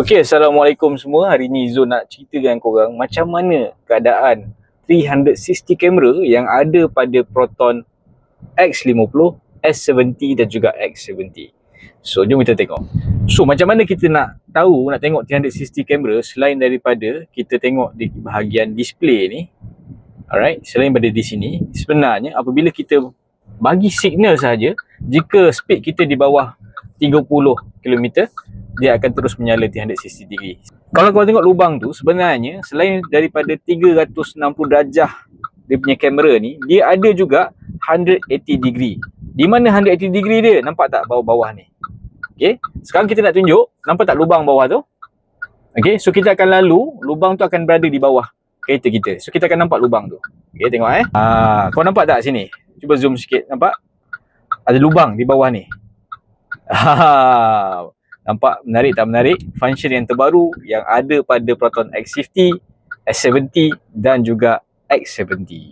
Okay, Assalamualaikum semua. Hari ni Zul nak cerita dengan korang macam mana keadaan 360 kamera yang ada pada Proton X50, S70 dan juga X70. So, jom kita tengok. So, macam mana kita nak tengok 360 kamera selain daripada kita tengok di bahagian display ni. Alright, selain daripada di sini, sebenarnya apabila kita bagi signal sahaja, jika speed kita di bawah 30 km, dia akan terus menyala 360 degree. Kalau korang tengok lubang tu, sebenarnya selain daripada 360 darjah dia punya kamera ni, dia ada juga 180 degree. Di mana 180 degree dia? Nampak tak bawah-bawah ni? Okay, sekarang kita nak tunjuk, nampak tak lubang bawah tu? Okay, so kita akan lalu, lubang tu akan berada di bawah kereta kita. So kita akan nampak lubang tu. Okay, tengok kau nampak tak sini? Cuba zoom sikit, nampak? Ada lubang di bawah ni. Nampak menarik tak menarik? Function yang terbaru yang ada pada Proton X50, S70 dan juga X70.